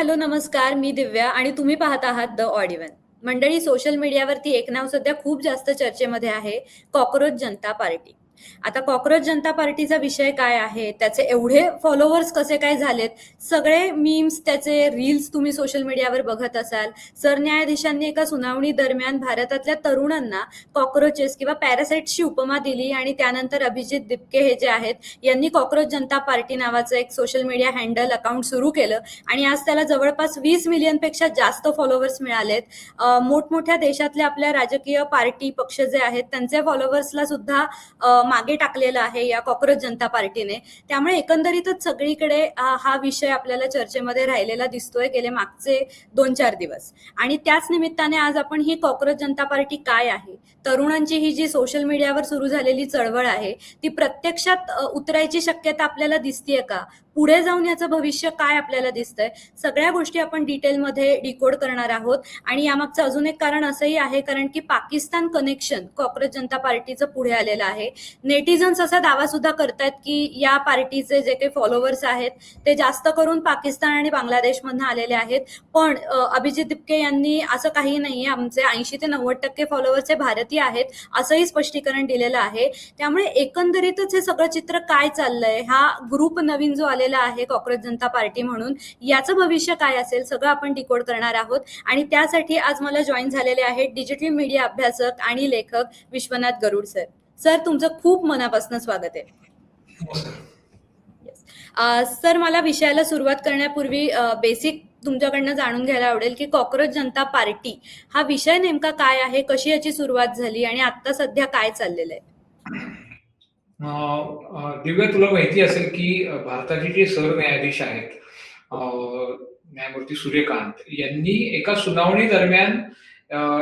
Hello, नमस्कार. मी दिव्या आणि तुम्ही पाहत आहात द ऑड इव्हन. मंडळी, सोशल मीडियावरती एक नाव सध्या खूप जास्त चर्चेमध्ये आहे, कॉकरोच जनता पार्टी. आता कॉकरोच जनता पार्टीचा विषय काय आहे, त्याचे एवढे फॉलोवर्स कसे काय झालेत, सगळे मीम्स, त्याचे रील्स तुम्ही सोशल मीडियावर बघत असाल. सरन्यायाधीशांनी एका सुनावणी दरम्यान भारतातल्या तरुणांना कॉकरोचेस किंवा पॅरासाइट्सची उपमा दिली आणि त्यानंतर अभिजित दिपके हे जे आहेत, यांनी कॉकरोच जनता पार्टी नावाचं एक सोशल मीडिया हँडल अकाउंट सुरू केलं आणि आज त्याला जवळपास 20 मिलियनपेक्षा जास्त फॉलोवर्स मिळालेत. मोठमोठ्या देशातल्या आपल्या राजकीय पार्टी पक्ष जे आहेत त्यांचे फॉलोवर्सला सुद्धा मागे टाकलेलं आहे या कॉकरोच जनता पार्टीने. त्यामुळे एकंदरीतच सगळीकडे हा विषय आपल्याला चर्चेमध्ये राहिलेला दिसतोय गेले मागचे 2-4 दिवस. आणि त्याच निमित्ताने आज आपण ही कॉकरोच जनता पार्टी काय आहे, तरुणांची ही जी सोशल मीडियावर सुरू झालेली चळवळ आहे ती प्रत्यक्षात उतरायची शक्यता आपल्याला दिसतीये का, पुढे जाऊन याचं भविष्य काय आपल्याला दिसतंय, सगळ्या गोष्टी आपण डिटेलमध्ये डिकोड करणार आहोत. आणि यामागचं अजून एक कारण असंही आहे, कारण की पाकिस्तान कनेक्शन कॉकरोच जनता पार्टीचं पुढे आलेलं आहे. नेटिझन्स असा दावा सुद्धा करतायत की या पार्टीचे जे काही फॉलोवर्स आहेत ते जास्त करून पाकिस्तान आणि बांगलादेशमधून आलेले आहेत. पण अभिजित दिपके यांनी असं काही नाहीये, आमचे 80 ते 90% फॉलोवर्स हे भारतीय आहेत असंही स्पष्टीकरण दिलेलं आहे. त्यामुळे एकंदरीतच हे सगळं चित्र काय चाललंय, हा ग्रुप नवीन जो आलेला आहे कॉकरोच जनता पार्टी म्हणून, याचं भविष्य काय असेल, सगळं आपण डिकोड करणार आहोत. आणि त्यासाठी आज मला जॉईन झालेले आहेत डिजिटल मीडिया अभ्यासक आणि लेखक विश्वनाथ गरुड सर. सर, तुमचं खूप मनापासून स्वागत आहे. सर, मला विषयाला सुरुवात करण्यापूर्वी बेसिक तुमच्याकडनं जाणून घ्यायला आवडेल की कॉकरोच जनता पार्टी हा विषय नेमका काय आहे, कशी याची सुरुवात झाली आणि आता सध्या काय चाललेलं आहे? दिव्या, तुला माहिती असेल की भारताचे जे सरन्यायाधीश आहेत, न्यायमूर्ती सूर्यकांत यांनी एका सुनावणी दरम्यान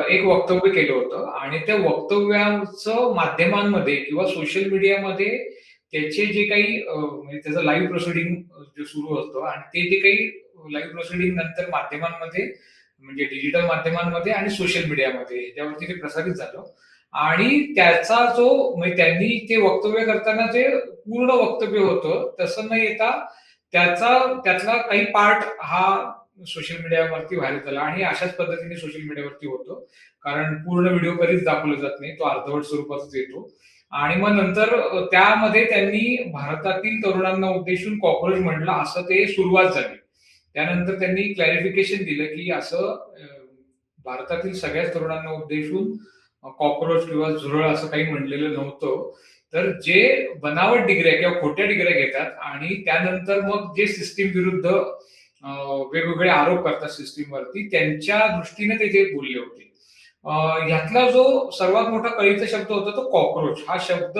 एक वक्तव्य केलं होतं आणि त्या वक्तव्याचं माध्यमांमध्ये किंवा सोशल मीडियामध्ये त्याचे जे काही म्हणजे त्याचं लाईव्ह प्रोसिडिंग जे सुरू होतं आणि ते जे काही लाईव्ह प्रोसिडिंग नंतर माध्यमांमध्ये म्हणजे डिजिटल माध्यमांमध्ये आणि सोशल मीडियामध्ये याच्यावरती ते प्रसारित झालं. आणि त्याचा जो म्हणजे त्यांनी ते वक्तव्य करताना जे पूर्ण वक्तव्य होतं तसं न येता त्यातला काही पार्ट हा सोशल मीडियावरती व्हायरल झाला आणि अशाच पद्धतीने सोशल मीडियावरती होतं, कारण पूर्ण व्हिडिओ कधीच दाखवला जात नाही, तो अर्धवट स्वरूपातच येतो. आणि मग नंतर त्यामध्ये त्यांनी भारतातील तरुणांना उद्देशून कॉकरोच म्हटलं असं ते सुरुवात झाली. त्यानंतर त्यांनी क्लॅरिफिकेशन दिलं की असं भारतातील सगळ्याच तरुणांना उद्देशून कॉकरोच किंवा झुरळ असं काही म्हणलेलं नव्हतं. तर जे बनावट डिग्र्या किंवा खोट्या डिग्र्या घेतात आणि त्यानंतर मग जे सिस्टीम विरुद्ध वेगवेगळे आरोप करतात सिस्टीमवरती, त्यांच्या दृष्टीने ते जे बोलले होते. ह्यातला जो सर्वात मोठा कळीचा शब्द होता तो कॉकरोच. हा शब्द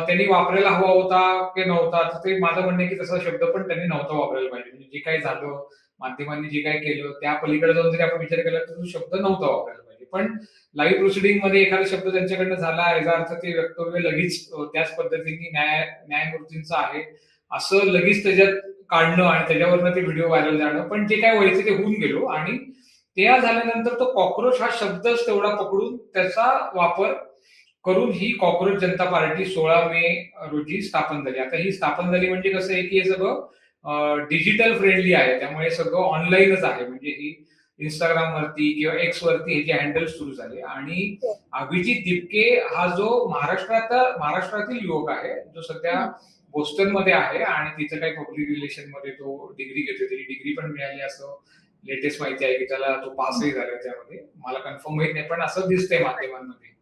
त्यांनी वापरायला हवा होता की नव्हता, तर ते माझं म्हणणं आहे की तसा शब्द पण त्यांनी नव्हता वापरायला पाहिजे. म्हणजे जे काही झालं, माध्यमांनी जे काही केलं त्या पलीकडे जाऊन जरी आपण विचार केला तर तो शब्द नव्हता वापरायला पाहिजे. पण लाईव्ह प्रोसिडिंग मध्ये एखादा शब्द त्यांच्याकडनं झाला, याचा अर्थ ते वक्तव्य लगेच त्याच पद्धतीने न्यायमूर्तींचं आहे असं लगेच त्याच्यात काढणं आणि त्याच्यावरनं ते व्हिडिओ व्हायरल जाणं. पण जे काय व्हायचं ते होऊन गेलो आणि ते झाल्यानंतर तो कॉकरोच हा शब्दच तेवढा पकडून त्याचा वापर करून ही कॉकरोच जनता पार्टी 16 मे रोजी स्थापन झाली. आता ही स्थापन झाली म्हणजे कसं आहे की हे सगळं डिजिटल फ्रेंडली आहे, त्यामुळे सगळं ऑनलाईनच आहे. म्हणजे ही इंस्टाग्राम वरती किंवा एक्स वरती हे जे हँडल सुरू झाले आणि अभिजित दिपके हा जो महाराष्ट्रातील युवक आहे, जो सध्या बोस्टन मध्ये आहे आणि तिथं काही पब्लिक रिलेशन मध्ये तो डिग्री घेतोय, त्याची डिग्री पण मिळाली असं लेटेस्ट माहिती आहे की त्याला तो पासही झाला. त्यामध्ये मला कन्फर्म माहित नाही पण असं दिसतंय माध्यमांमध्ये.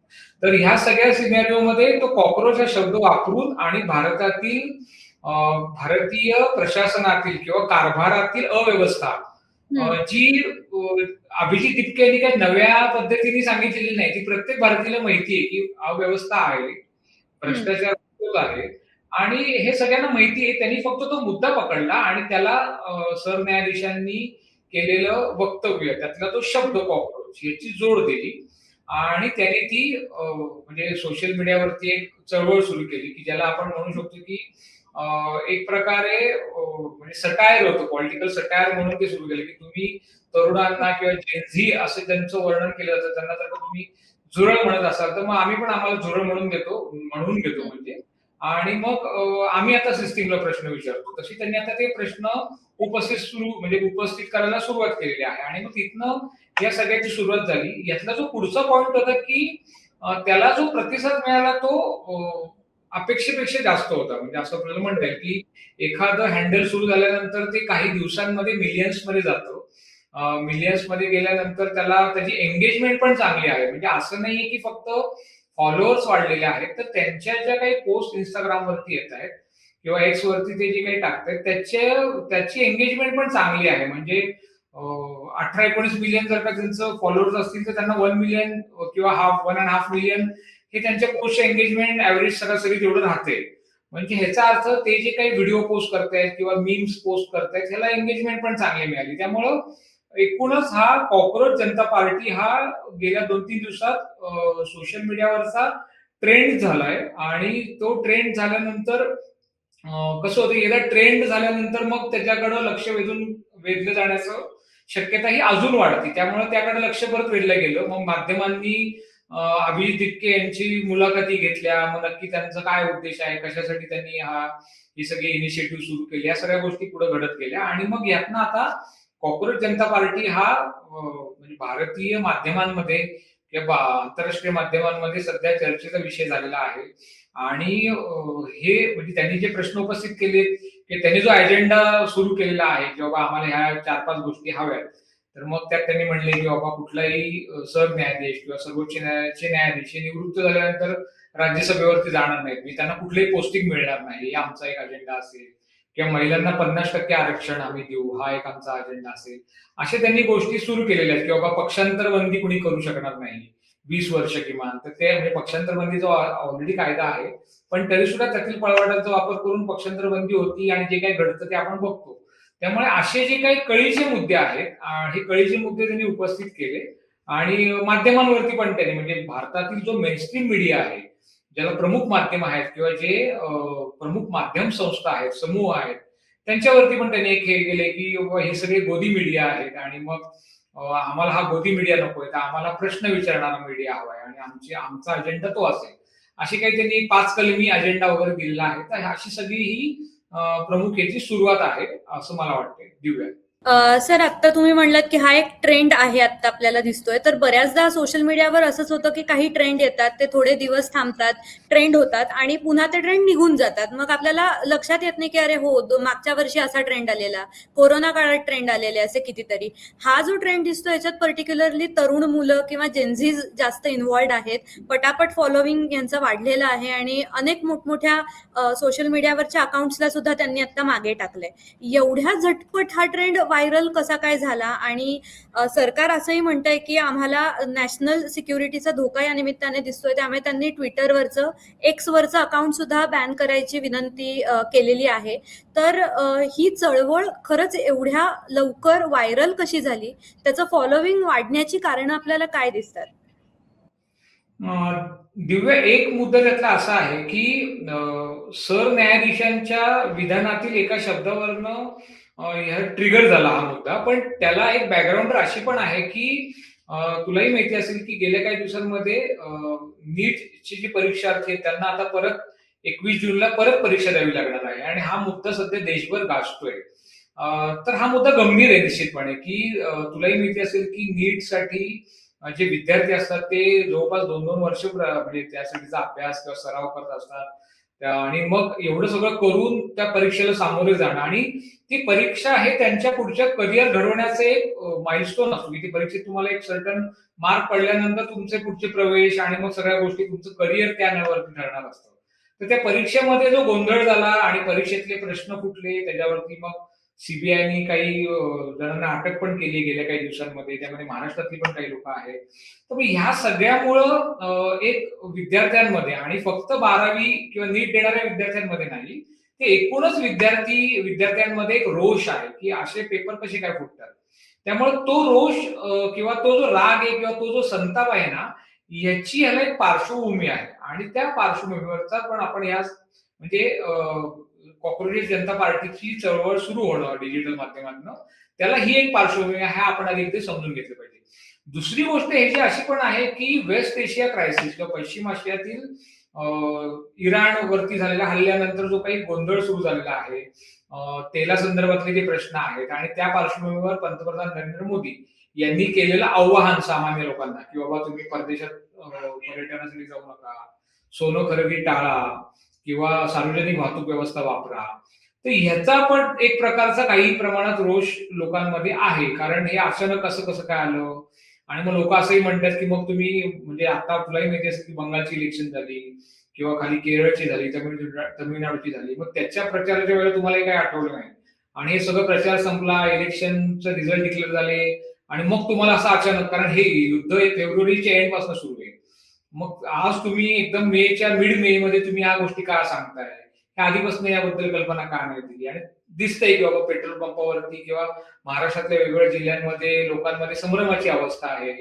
तर ह्या सगळ्या सिनेरिओमध्ये तो कॉकरोच हा शब्द वापरून आणि भारतातील भारतीय प्रशासनातील किंवा कारभारातील अव्यवस्था जी अभिजित दिपके यांनी काही नव्या पद्धतीने सांगितलेली नाही, ती प्रत्येक भारतीयाला माहिती आहे की अव्यवस्था आहे, भ्रष्टाचार आहे आणि हे सगळ्यांना माहिती आहे. त्यांनी फक्त तो मुद्दा पकडला आणि त्याला सरन्यायाधीशांनी केलेलं वक्तव्य, त्यातला तो शब्द कॉकरोच याची जोड दिली आणि त्यांनी ती म्हणजे सोशल मीडियावरती एक चळवळ सुरू केली की ज्याला आपण म्हणू शकतो की एक प्रकारे म्हणजे सटायर होतं, पॉलिटिकल सटायर म्हणून ते सुरू केलं की तुम्ही तरुणांना किंवा जेनझी असं त्यांचं वर्णन केलं जातं, त्यांना जर तुम्ही झुरळ म्हणत असाल तर मग आम्ही पण आम्हाला झुरळ म्हणून घेतो म्हणजे आणि मग आम्ही आता सिस्टीमला प्रश्न विचारतो. तशी त्यांनी आता ते प्रश्न उपस्थित करायला सुरुवात केलेली आहे आणि मग तिथनं या सगळ्याची सुरुवात झाली. यातला जो पुढचा पॉइंट होता, की त्याला जो प्रतिसाद मिळाला तो अपेक्षेपेक्षा जास्त होता. म्हणजे असं आपल्याला म्हणता येईल, की एखादं हँडल सुरू झाल्यानंतर ते काही दिवसांमध्ये मिलियन्समध्ये जातं. मिलियन्समध्ये गेल्यानंतर त्याला त्याची एंगेजमेंट पण चांगली आहे. म्हणजे असं नाहीये, की फक्त फॉलोअर्स वाढलेले आहेत, तर त्यांच्या ज्या काही पोस्ट Instagramवरती येत आहेत किंवा X वरती ते जे काही टाकतायत त्याची एंगेजमेंट पण चांगली आहे. म्हणजे 18-19 मिलियन जर का त्यांचं फॉलोअर्स असतील, तर त्यांना 1 मिलियन किंवा 1.5 मिलियन हे त्यांच्या पोस्टचे एंगेजमेंट ॲव्हरेज सरासरी तेवढं राहते. म्हणजे ह्याचा अर्थ ते जे काही व्हिडिओ पोस्ट करतायत किंवा मीम्स पोस्ट करतायत, ह्याला एंगेजमेंट पण चांगली मिळाली. त्यामुळं एकूणच हा कॉकरोच जनता पार्टी हा गेल्या 2-3 दिवसात सोशल मीडियावरचा ट्रेंड झालाय आणि तो ट्रेंड झाल्यानंतर कसं होतं, एकदा ट्रेंड झाल्यानंतर मग त्याच्याकडे लक्ष वेधलं जाण्याचं शक्यता ही अजून वाढते. त्यामुळे त्याकडे लक्ष परत वेधलं गेलं. मग माध्यमांनी अभिजित तिटके यांची मुलाखती घेतल्या. मग नक्की त्यांचा काय उद्देश आहे, कशासाठी त्यांनी ही सगळी इनिशिएटिव्ह सुरू केली, या सगळ्या गोष्टी पुढे घडत गेल्या आणि मग यातनं आता कॉकरोच जनता पार्टी हा म्हणजे भारतीय माध्यमांमध्ये किंवा आंतरराष्ट्रीय माध्यमांमध्ये सध्या चर्चेचा विषय झालेला आहे. आणि हे म्हणजे त्यांनी जे प्रश्न उपस्थित केलेत, की त्यांनी जो अजेंडा सुरू केलेला आहे, की बाबा आम्हाला ह्या 4-5 गोष्टी हव्यात. तर मग त्यात त्यांनी म्हणले, की बाबा कुठलाही सरन्यायाधीश किंवा सर्वोच्च न्यायालयाचे न्यायाधीश हे निवृत्त झाल्यानंतर राज्यसभेवरती जाणार नाहीत. म्हणजे त्यांना कुठलंही पोस्टिंग मिळणार नाही. हे आमचा एक अजेंडा असेल. किंवा महिलांना 50% आरक्षण आम्ही देऊ, हा एक आमचा अजेंडा असेल. अशा त्यांनी गोष्टी सुरू केलेल्या आहेत, की बाबा पक्षांतर बंदी कुणी करू शकणार नाही. 20 वर्ष किमान. तर ते म्हणजे पक्षांतर बंदीचा ऑलरेडी कायदा आहे. पण तरी सुद्धा त्यातील पळवाटांचा वापर करून पक्षांतर बंदी होती आणि जे काही घडतं ते आपण बघतो. त्यामुळे असे जे काही कळीचे मुद्दे आहेत, हे कळीचे मुद्दे त्यांनी उपस्थित केले आणि माध्यमांवरती पण त्यांनी म्हणजे भारतातील जो मेनस्ट्रीम मीडिया आहे, ज्याला प्रमुख माध्यम आहेत किंवा जे प्रमुख माध्यम संस्था आहेत, समूह आहेत, त्यांच्यावरती पण त्यांनी एक हे केले, की बाबा हे सगळे गोदी मीडिया आहेत आणि मग आम्हाला हा गोदी मीडिया नकोय, तर आम्हाला प्रश्न विचारणारा मीडिया हवाय आणि आमचा अजेंडा तो असेल. अशी काही त्यांनी 5 कलमी अजेंडा वगैरे दिलेला आहे. तर अशी सगळी ही प्रमुख याची सुरुवात आहे, असं मला वाटतंय. दिव्या. सर आत्ता तुम्ही म्हणलात की हा एक ट्रेंड आहे आत्ता आपल्याला दिसतोय. तर बऱ्याचदा सोशल मीडियावर असंच होतं की काही ट्रेंड येतात, ते थोडे दिवस थांबतात, ट्रेंड होतात आणि पुन्हा ते ट्रेंड निघून जातात. मग आपल्याला लक्षात येत नाही की अरे हो, मागच्या वर्षी असा ट्रेंड आलेला, कोरोना काळात ट्रेंड आलेले असे कितीतरी. हा जो ट्रेंड दिसतो याच्यात पर्टिक्युलरली तरुण मुलं किंवा जेनझीज जास्त इन्व्हॉल्ड आहेत. पटापट फॉलोविंग यांचं वाढलेलं आहे आणि अनेक मोठमोठ्या सोशल मीडियावरच्या अकाउंट्सला सुद्धा त्यांनी आता मागे टाकलंय. एवढ्या झटपट हा ट्रेंड व्हायरल कसा काय झाला आणि सरकार असंही म्हणतंय की आम्हाला नॅशनल सिक्युरिटीचा धोका या निमित्ताने दिसतोय, त्यामुळे त्यांनी ट्विटरवरचं एक्सवरचं अकाउंट सुद्धा बॅन करायची विनंती केलेली आहे. तर ही चळवळ खरंच एवढ्या लवकर व्हायरल कशी झाली, त्याचं फॉलोविंग वाढण्याची कारणं आपल्याला काय दिसतात? दिव्या, एक मुद्दा त्यातला असा आहे, की सरन्यायाधीशांच्या विधानातील एका शब्दावरनं ह्या ट्रिगर झाला हा मुद्दा. पण त्याला एक बॅकग्राऊंड अशी पण आहे, की तुलाही माहिती असेल, की गेल्या काही दिवसांमध्ये नीटची जी परीक्षार्थी आहेत त्यांना आता परत 21 जूनला परत परीक्षा द्यावी लागणार आहे आणि हा मुद्दा सध्या देशभर गाजतोय. तर हा मुद्दा गंभीर आहे निश्चितपणे, की तुलाही माहिती असेल, की नीटसाठी जे विद्यार्थी असतात ते जवळपास 2-2 वर्ष म्हणजे त्यासाठीचा अभ्यास किंवा सराव करत असतात. आणि मग एवढं सगळं करून त्या परीक्षेला सामोरे जाणं आणि ती परीक्षा हे त्यांच्या पुढच्या करिअर घडवण्याचं एक माइलस्टोन असतो, की ती परीक्षेत तुम्हाला एक सर्टन मार्क पडल्यानंतर तुमचे पुढचे प्रवेश आणि मग सगळ्या गोष्टी तुमचं करिअर त्यावरती ठरणार असतं. तर त्या परीक्षेमध्ये जो गोंधळ झाला आणि परीक्षेतले प्रश्न फुटले, त्याच्यावरती मग सीबीआयनी काही जणांना अटक पण केली गेल्या काही दिवसांमध्ये. त्यामध्ये महाराष्ट्रातली पण काही लोक आहेत. तर मग ह्या सगळ्यामुळं एक विद्यार्थ्यांमध्ये आणि फक्त 12वी किंवा नीट देणाऱ्या विद्यार्थ्यांमध्ये नाही, ते एकूणच विद्यार्थ्यांमध्ये एक रोष आहे, की असे पेपर कसे काय फुटतात. त्यामुळे तो रोष किंवा तो जो राग आहे किंवा तो जो संताप आहे ना, याची ह्याला एक पार्श्वभूमी आहे आणि त्या पार्श्वभूमीवरचा पण आपण या म्हणजे कॉकरोच जनता पार्टीची चळवळ सुरू होणं डिजिटल माध्यमातून, त्याला ही एक पार्श्वभूमी आहे, आपण आधी एकदा समजून घेतलं पाहिजे. दुसरी गोष्ट ह्याची अशी पण आहे, की वेस्ट एशिया क्रायसिस किंवा पश्चिम आशियातील इराणवरती झालेल्या हल्ल्यानंतर जो काही गोंधळ सुरू झालेला आहे, तेलासंदर्भातले जे प्रश्न आहेत आणि त्या पार्श्वभूमीवर पंतप्रधान नरेंद्र मोदी यांनी केलेलं आव्हान सामान्य लोकांना, की बाबा तुम्ही परदेशात पर्यटनासाठी जाऊ नका, सोनं खरेदी टाळा किंवा सार्वजनिक वाहतूक व्यवस्था वापरा. तर ह्याचा पण एक प्रकारचा काही प्रमाणात रोष लोकांमध्ये आहे. कारण हे अचानक कसं कसं काय आलं? आणि मग लोक असंही म्हणतात, की मग तुम्ही म्हणजे आता तुलाही माहिती असेल, की बंगालची इलेक्शन झाली किंवा खाली केरळची झाली, तमिळनाडूची झाली. मग त्याच्या प्रचाराच्या वेळेला तुम्हालाही काही आठवलं नाही. आणि हे सगळं प्रचार संपला, इलेक्शनचे रिझल्ट डिक्लेअर झाले आणि मग तुम्हाला असं अचानक, कारण हे युद्ध हे फेब्रुवारीच्या एंड पासून सुरू आहे. मग आज तुम्ही एकदम मेच्या मिड मे मध्ये तुम्ही या गोष्टी का सांगताय? ह्या आधीपासून याबद्दल कल्पना का नाही दिली? आणि दिसतंय की बाबा पेट्रोल पंपावरती किंवा महाराष्ट्रातल्या वेगवेगळ्या जिल्ह्यांमध्ये लोकांमध्ये संभ्रमाची अवस्था आहे.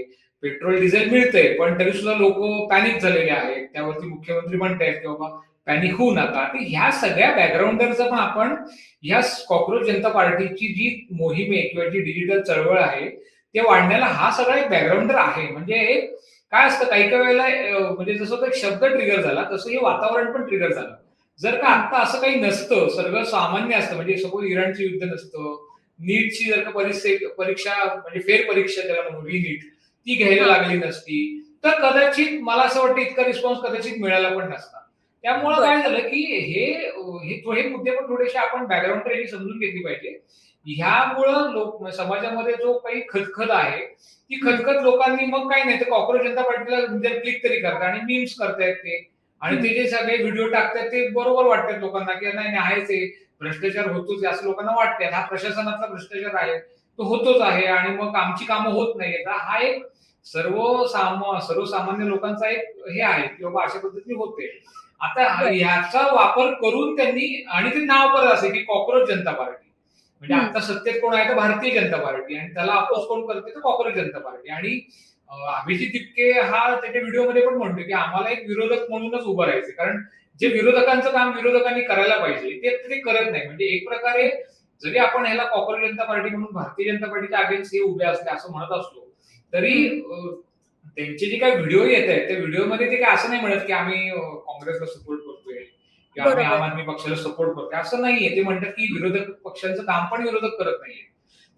पेट्रोल डिझेल मिळतंय, पण तरी सुद्धा लोक पॅनिक झालेले आहेत. त्यावरती मुख्यमंत्री म्हणतायत की बाबा पॅनिक होऊ नका. तर ह्या सगळ्या बॅकग्राऊंडवरचं पण आपण ह्या कॉक्रोच जनता पार्टीची जी मोहीम आहे किंवा जी डिजिटल चळवळ आहे, ते वाढण्याला हा सगळा एक बॅकग्राऊंडर आहे. म्हणजे काय असतं काही काही वेळेला म्हणजे जसं तो एक शब्द ट्रिगर झाला, तसं हे वातावरण पण ट्रिगर झालं. जर का हं. आता असं काही नसतं, सगळं सामान्य असतं, म्हणजे सपोज इराणचं युद्ध नसतं, नीटची जर का परीक्षा म्हणजे फेर परीक्षा ज्याला म्हणू रिनीट, ती घ्यायला हां. लागली नसती, तर कदाचित मला असं वाटतं इतका रिस्पॉन्स कदाचित मिळाला पण नसता. त्यामुळं बरं. काय झालं, की हे मुद्दे पण थोडेसे आपण बॅकग्राऊंड समजून घेतली पाहिजे. ह्यामुळं समाजामध्ये जो काही खदखद आहे, ती हं, खदखद लोकांनी मग काही नाही तर कॉक्रोच जनता पार्टीला क्लिक तरी करतात आणि मीम्स करतायत ते. आणि हं. ते जे सगळे व्हिडिओ टाकतात ते बरोबर वाटतात लोकांना, की नाही, नाही आहेच आहे. भ्रष्टाचार होतोच आहे असं लोकांना वाटतंय. हा प्रशासनाचा भ्रष्टाचार आहे. तो होतोच आहे आणि मग आमची कामं होत नाहीयेत. हा एक सर्वसामान्य लोकांचा एक हे आहे, की बाबा अशा पद्धतीने होते. आता बरं. ह्याचा वापर करून त्यांनी आणि ते नाव परत असे, की कॉक्रोच जनता पार्टी. म्हणजे हं. आता सत्तेत कोण आहे तर भारतीय जनता पार्टी आणि त्याला अपोज हो. कोण करते तर कॉक्रोच जनता पार्टी. आणि अभिजित तिपके हा त्याच्या व्हिडिओमध्ये पण म्हणतो, की आम्हाला एक विरोधक म्हणूनच उभं राहायचं. कारण जे हं. विरोधकांचं काम विरोधकांनी करायला पाहिजे, ते ते करत नाही. म्हणजे एक प्रकारे हं. जरी आपण ह्याला कॉक्रोच जनता पार्टी म्हणून भारतीय जनता पार्टीच्या अगेन्स्ट हे उभे असले असं म्हणत असलो, तरी हं. त्यांचे जे काही व्हिडिओ येत आहेत, त्या व्हिडिओमध्ये ते काय असं नाही म्हणत, की आम्ही काँग्रेसला सपोर्ट करतोय किंवा आम्ही आम बरोबर. आदमी पक्षाला सपोर्ट करतोय. असं नाहीये. ते म्हणतात, की विरोधक पक्षांचं काम पण विरोधक करत नाहीये.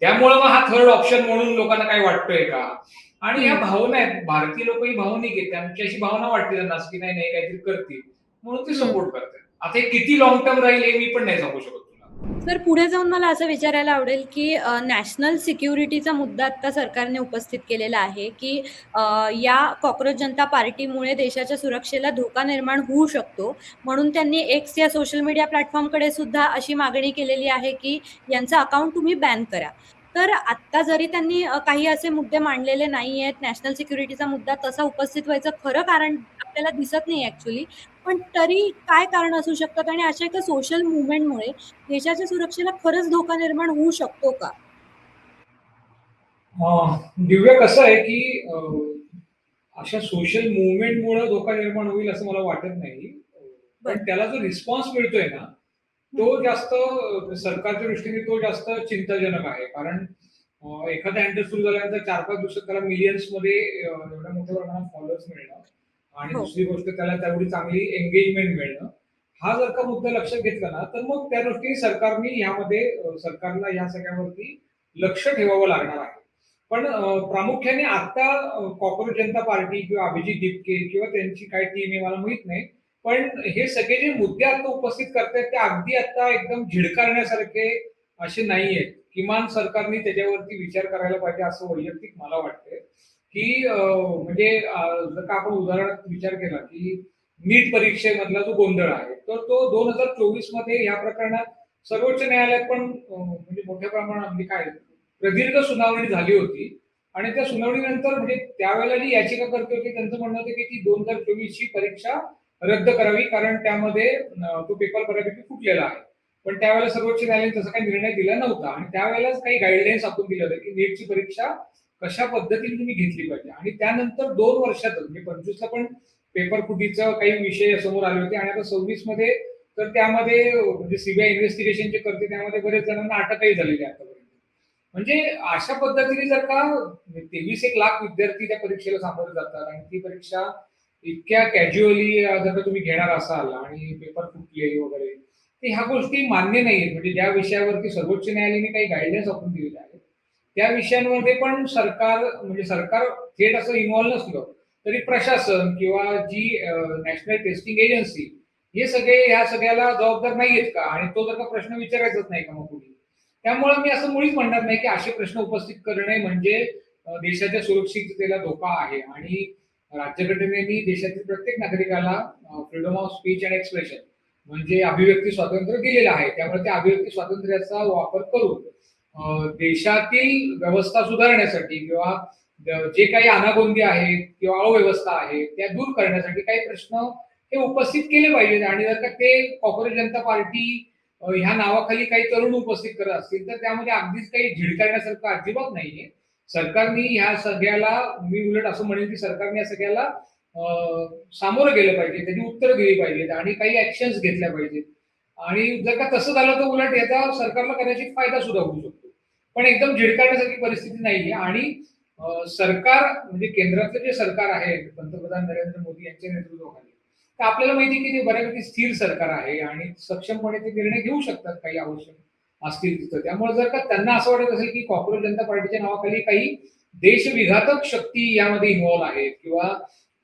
त्यामुळं मग हा थर्ड ऑप्शन म्हणून लोकांना काही वाटतोय का? आणि ह्या हं. भावना आहेत. भारतीय लोक ही भावनिक आहेत. त्यांची अशी भावना वाटते त्यांना, की नाही, नाही काहीतरी करतील. म्हणून ते हं. सपोर्ट करतात. आता हे किती लाँग टर्म राहील हे मी पण नाही सांगू शकत तुला. तर पुढे जाऊन मला असं विचारायला आवडेल, की नॅशनल सिक्युरिटीचा मुद्दा आता सरकारने उपस्थित केलेला आहे, की अ, या कॉक्रोच जनता पार्टीमुळे देशाच्या सुरक्षेला धोका निर्माण होऊ शकतो. म्हणून त्यांनी एक्स या सोशल मीडिया प्लॅटफॉर्मकडे सुद्धा अशी मागणी केलेली आहे, की यांचं अकाउंट तुम्ही बॅन करा. तर आत्ता जरी त्यांनी काही असे मुद्दे मांडलेले नाहीयेत, नॅशनल सिक्युरिटीचा मुद्दा तसा उपस्थित व्हायचं खरं कारण आपल्याला दिसत नाही ॲक्चुअली. पण तरी काय कारण असू शकतात आणि अशा एका सोशल मूव्हमेंटमुळे देशाच्या सुरक्षेला खरंच धोका निर्माण होऊ शकतो का? दिव्या कसं आहे, की अशा सोशल मूव्हमेंटमुळे धोका निर्माण होईल असं मला वाटत नाही. पण बरं. त्याला जो रिस्पॉन्स मिळतोय ना, हं. तो जास्त सरकारच्या दृष्टीने तो जास्त चिंताजनक आहे. कारण एखादा हँडल सुरू झाल्यानंतर 4-5 दिवसात त्याला मिलियन्समध्ये एवढ्या मोठ्या प्रमाणात फॉलोअर्स मिळणं आणि हो. दुसरी गोष्ट त्याला तेवढी चांगली एंगेजमेंट मिळणं. हा जर का मुद्दा लक्षात घेतला ना, तर मग त्या दृष्टीने सरकारने यामध्ये सरकारला या सगळ्यावरती लक्ष ठेवावं लागणार आहे. पण प्रामुख्याने आता कॉक्रोच जनता पार्टी किंवा अभिजित दिपके किंवा त्यांची काय टीम आहे मला माहित नाही. पण हे सगळे जे मुद्दे आता उपस्थित करतायत ते अगदी आता एकदम झिडकारण्यासारखे असे नाहीयेत. किमान सरकारने त्याच्यावरती विचार करायला पाहिजे असं वैयक्तिक मला वाटतंय, की म्हणजे जर का आपण उदाहरणार्थ विचार केला, की नीट परीक्षेमधला जो गोंधळ आहे, तर तो 2024 मध्ये या प्रकरणात सर्वोच्च न्यायालयात पण म्हणजे मोठ्या प्रमाणात म्हणजे काय प्रदीर्घ सुनावणी झाली होती आणि त्या सुनावणीनंतर म्हणजे त्यावेळेला जी याचिकाकर्ते होते त्यांचं म्हणणं होतं, की ती 2024 ची परीक्षा रद्द करावी कारण त्यामध्ये तो पेपर बऱ्यापैकी फुटलेला आहे. पण त्यावेळेला सर्वोच्च न्यायालयाने तसा काही निर्णय दिला नव्हता आणि त्यावेळेलाच काही गाईडलाईन्स आखून दिल्या होत्या, की नीटची परीक्षा कशा पद्धतीने तुम्ही घेतली पाहिजे आणि त्यानंतर 2 वर्षातच म्हणजे 25ला पण पेपर फुटीचं काही विषय समोर आले होते आणि आता 26 मध्ये तर त्यामध्ये म्हणजे सीबीआय इन्व्हेस्टिगेशन जे करते त्यामध्ये बरेच जणांना अटकही झालेली आहे आतापर्यंत. म्हणजे अशा पद्धतीने जर का 23 एक लाख विद्यार्थी त्या परीक्षेला सामोरे जातात आणि ती परीक्षा इतक्या कॅज्युअली जर का तुम्ही घेणार असाल आणि पेपर फुटले वगैरे, तर ह्या गोष्टी मान्य नाहीयेत. म्हणजे ज्या विषयावरती सर्वोच्च न्यायालयाने काही गाईडलाईन्स आखून दिलेल्या आहेत, त्या विषयांमध्ये पण सरकार म्हणजे सरकार थेट असं इन्व्हॉल्व नसलं, तरी प्रशासन किंवा जी नॅशनल टेस्टिंग एजन्सी हे सगळे ह्या सगळ्याला जबाबदार नाहीयेत का? आणि तो जर का प्रश्न विचारायचाच नाही का मग कुणी? त्यामुळे मी असं मुळीच म्हणणार नाही की असे प्रश्न उपस्थित करणे म्हणजे देशाच्या सुरक्षिततेला धोका आहे. आणि राज्यघटनेने देशातील प्रत्येक नागरिकाला freedom of speech and expression म्हणजे अभिव्यक्ती स्वातंत्र्य दिलेलं आहे. त्यामुळे त्या अभिव्यक्ती स्वातंत्र्याचा वापर करून देशातील व्यवस्था सुधारण्यासाठी किंवा जे काही अनागोंदी आहेत किंवा अव्यवस्था आहे त्या दूर करण्यासाठी काही प्रश्न हे उपस्थित केले पाहिजेत. आणि जर का ते कॉंग्रेस जनता पार्टी ह्या नावाखाली काही तरुण उपस्थित करत असतील तर त्यामध्ये अगदीच काही झिडकारण्यासारखं अजिबात नाहीये. सरकारने ह्या सगळ्याला, मी उलट असं म्हणेन की सरकारने या सगळ्याला सामोरं गेलं पाहिजे, त्याची उत्तरं दिली पाहिजेत आणि काही ऍक्शन्स घेतल्या पाहिजेत. आणि जर का तसं झालं तर उलट याचा सरकारला कदाचित फायदा सुद्धा होऊ शकतो. पण एकदम झिडकारण्यासारखी परिस्थिती नाहीये. आणि सरकार म्हणजे केंद्रातलं जे सरकार आहे पंतप्रधान नरेंद्र मोदी यांच्या नेतृत्वाखाली, तर आपल्याला माहिती की ते बऱ्यापैकी स्थिर सरकार आहे आणि सक्षमपणे ते निर्णय घेऊ शकतात काही आवश्यक असतील तिथं. त्यामुळे जर का त्यांना असं वाटत असेल की कॉंग्रेस जनता पार्टीच्या नावाखाली काही देशविघातक शक्ती यामध्ये इन्व्हॉल्व आहेत किंवा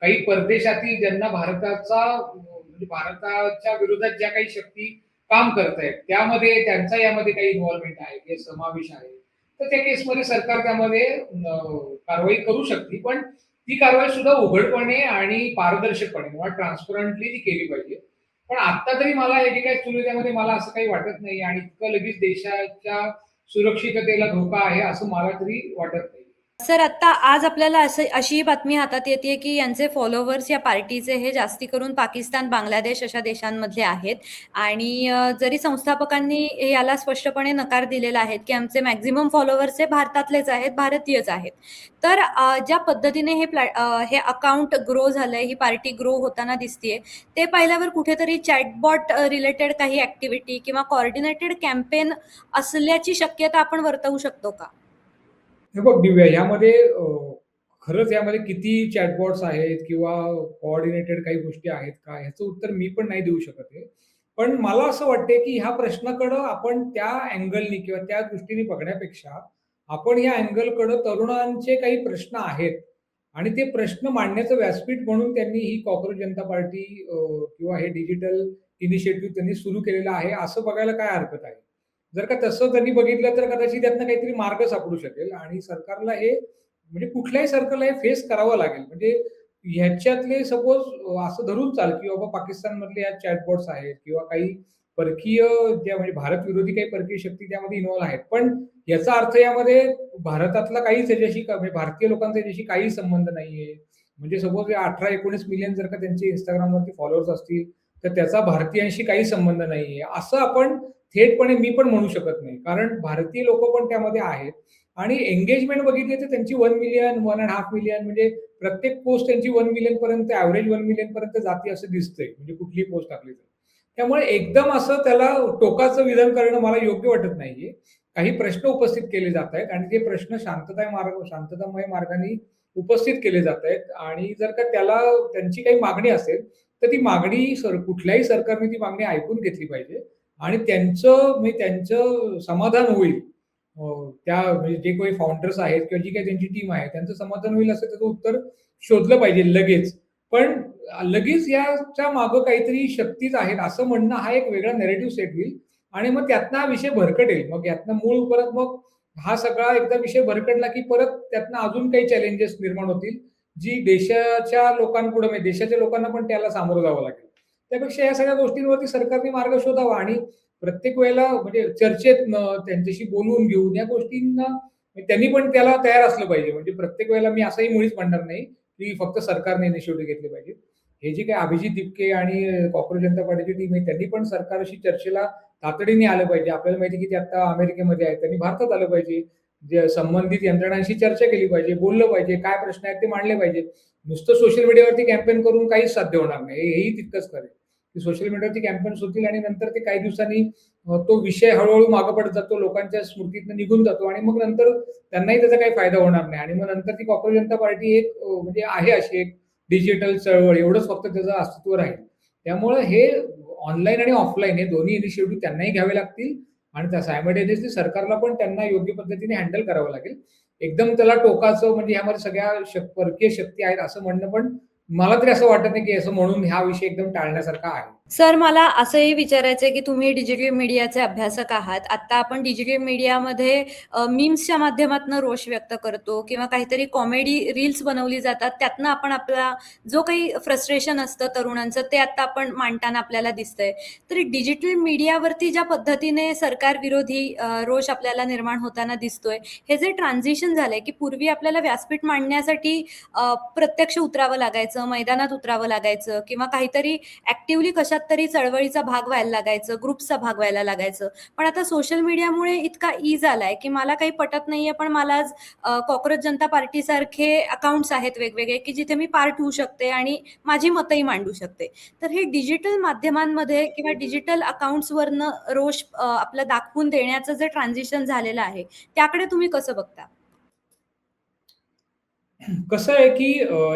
काही परदेशातील ज्यांना भारताचा म्हणजे भारताच्या विरोधात ज्या काही शक्ती काम करतायत त्यामध्ये त्यांचा यामध्ये काही इन्व्हॉल्वमेंट आहे किंवा समावेश आहे, तर त्या केसमध्ये सरकार त्यामध्ये कारवाई करू शकते. पण ती कारवाई सुद्धा उघडपणे आणि पारदर्शकपणे किंवा ट्रान्सपरंटली ती केली पाहिजे. पण आता तरी मला हे जे काही सुरू आहे त्यामध्ये मला असं काही वाटत नाही आणि इतकं लगेच देशाच्या सुरक्षिततेला धोका आहे असं मला तरी वाटत नाही. सर, आता आज आपल्याला अशी बातमी हातात येते की यांचे फॉलोवर्स या पार्टीचे हे जास्ती करून पाकिस्तान, बांगलादेश अशा देशांमधले आहेत. आणि जरी संस्थापकांनी याला स्पष्टपणे नकार दिलेला आहे की आमचे मॅक्झिमम फॉलोवर्स हे भारतातलेच आहेत, भारतीयच आहेत. तर ज्या पद्धतीने हे अकाउंट ग्रो झालंय, ही पार्टी ग्रो होताना दिसतीये, ते पाहिल्यावर कुठेतरी चॅटबॉट रिलेटेड काही ऍक्टिव्हिटी किंवा कोऑर्डिनेटेड कॅम्पेन असल्याची शक्यता आपण वर्तवू शकतो का? हे बघ दिव्या, ह्यामध्ये खरंच यामध्ये किती चॅटबॉट्स आहेत किंवा कोऑर्डिनेटेड काही गोष्टी आहेत का? ह्याचं उत्तर मी पण नाही देऊ शकत आहे. पण मला असं वाटतंय, की ह्या प्रश्नाकडं आपण त्या अँगलनी किंवा त्या दृष्टीने बघण्यापेक्षा आपण या अँगलकडं तरुणांचे काही प्रश्न आहेत आणि ते प्रश्न मांडण्याचं व्यासपीठ म्हणून त्यांनी ही कॉंग्रेस जनता पार्टी किंवा हे डिजिटल इनिशिएटिव्ह त्यांनी सुरू केलेलं आहे, असं बघायला काय हरकत आहे? जर का तसं त्यांनी बघितलं तर कदाचित त्यातनं काहीतरी मार्ग सापडू शकेल आणि सरकारला हे म्हणजे कुठल्याही सरकारला हे फेस करावं लागेल. म्हणजे ह्याच्यातले सपोज असं धरून चाल, की बाबा पाकिस्तानमधले या चॅटबॉट्स आहेत किंवा काही परकीय ज्या म्हणजे भारत विरोधी काही परकीय शक्ती त्यामध्ये इन्व्हॉल्व आहेत. पण याचा अर्थ यामध्ये भारतातला काहीच याच्याशी म्हणजे भारतीय लोकांचा याच्याशी काही संबंध नाहीये. म्हणजे सपोज 18-19 मिलियन जर का त्यांचे Instagramवरती फॉलोअर्स असतील, तर त्याचा भारतीयांशी काही संबंध नाहीये. असं आपण थेटपणे मी पण म्हणू शकत नाही. कारण भारतीय लोकं पण त्यामध्ये आहेत आणि एंगेजमेंट बघितली तर त्यांची 1 मिलियन, 1.5 मिलियन म्हणजे प्रत्येक पोस्ट त्यांची 1 मिलियन पर्यंत एव्हरेज 1 मिलियन पर्यंत जाते असं दिसतंय. म्हणजे कुठलीही पोस्ट टाकली तर. त्यामुळे एकदम असं त्याला टोकाचं विधान करणं मला योग्य वाटत नाहीये. काही प्रश्न उपस्थित केले जात आहेत आणि ते प्रश्न शांततामय मार्गाने उपस्थित केले जात आहेत आणि जर का त्याला त्यांची काही मागणी असेल, तर ती मागणी कुठल्याही सरकारने ती मागणी ऐकून घेतली पाहिजे आणि त्यांचं समाधान होईल. त्या म्हणजे जे काही फाउंडर्स आहेत किंवा जी काही त्यांची टीम आहे, त्यांचं समाधान होईल असं त्याचं उत्तर शोधलं पाहिजे लगेच. पण लगेच याच्या मागं काहीतरी शक्तीच आहेत असं म्हणणं हा एक वेगळा नॅरेटिव्ह सेट होईल आणि मग त्यातनं हा विषय भरकटेल. मग यातनं मूळ परत मग हा सगळा एकदा विषय भरकटला, की परत त्यातनं अजून काही चॅलेंजेस निर्माण होतील, जी देशाच्या लोकांपुढे म्हणजे देशाच्या लोकांना पण त्याला सामोरं जावं लागेल. त्यापेक्षा या सगळ्या गोष्टींवरती सरकारने मार्ग शोधावा आणि प्रत्येक वेळेला म्हणजे चर्चेतनं त्यांच्याशी बोलवून घेऊन या गोष्टींना त्यांनी पण त्याला तयार असलं पाहिजे. म्हणजे प्रत्येक वेळेला मी असंही मुळीच म्हणणार नाही, की फक्त सरकारने इनिशिएटिव्ह घेतले पाहिजे. हे जे काही अभिजित दिपके आणि कॉंग्रेस जनता पार्टीची टीम आहे, त्यांनी पण सरकारशी चर्चेला तातडीने आलं पाहिजे. आपल्याला माहिती आहे, की ते आता अमेरिकेमध्ये आहेत. त्यांनी भारतात आलं पाहिजे. जे संबंधित यंत्रणांशी चर्चा केली पाहिजे, बोललं पाहिजे, काय प्रश्न आहेत ते मांडले पाहिजे. नुसतं सोशल मीडियावरती कॅम्पेन करून काहीच साध्य होणार नाही. हेही तितकंच खरं आहे. की सोशल मीडियावरती कॅम्पेन्स होतील आणि नंतर ते काही दिवसांनी तो विषय हळू-हळू मागे पडत जातो, लोकांच्या स्मृतीतनं निघून जातो आणि मग नंतर त्यांनाही त्याचा काही फायदा होणार नाही आणि मग नंतर ती कॉंग्रेस जनता पार्टी एक म्हणजे आहे अशी एक डिजिटल चळवळ एवढंच फक्त त्याचं अस्तित्व राहील. त्यामुळं हे ऑनलाईन आणि ऑफलाईन हे दोन्ही इनिशिएटिव्ह त्यांनाही घ्यावे लागतील आणि त्या सायमल्टेनियसली सरकारला पण त्यांना योग्य पद्धतीने हँडल करावं लागेल. एकदम त्याला टोकाचं म्हणजे ह्यामध्ये सगळ्या परकीय शक्ती आहेत असं म्हणणं पण मला तरी असं वाटत नाही, की असं म्हणून हा विषय एकदम टाळण्यासारखा आहे. सर, मला असंही विचारायचं आहे, की तुम्ही डिजिटल मीडियाचे अभ्यासक आहात. आता आपण डिजिटल मीडियामध्ये मीम्सच्या माध्यमातून रोष व्यक्त करतो किंवा काहीतरी कॉमेडी रील्स बनवली जातात. त्यातनं आपण आपला जो काही फ्रस्ट्रेशन असतं तरुणांचं, ते आता आपण मांडताना आपल्याला दिसतंय. तर डिजिटल मीडियावरती ज्या पद्धतीने सरकारविरोधी रोष आपल्याला निर्माण होताना दिसतोय, हे जे ट्रान्झिशन झालंय, की पूर्वी आपल्याला व्यासपीठ मांडण्यासाठी प्रत्यक्ष उतरावं लागायचं, मैदानात उतरावं लागायचं किंवा काहीतरी ॲक्टिव्हली कशात तरी चळवळीचा भाग व्हायला लागायचं, ग्रुप्सचा भाग व्हायला लागायचं. पण आता सोशल मीडियामुळे इतका ईज आलाय, की मला काही पटत नाहीये, पण मला आज कॉकरोच जनता पार्टीसारखे अकाउंट्स आहेत वेगवेगळे, की जिथे मी पार्ट होऊ शकते आणि माझी मतंही मांडू शकते. तर हे डिजिटल माध्यमांमध्ये किंवा डिजिटल अकाउंट्सवरनं रोष आपलं दाखवून देण्याचं जे ट्रान्झिशन झालेलं आहे, त्याकडे तुम्ही कसं बघता? कसं आहे, की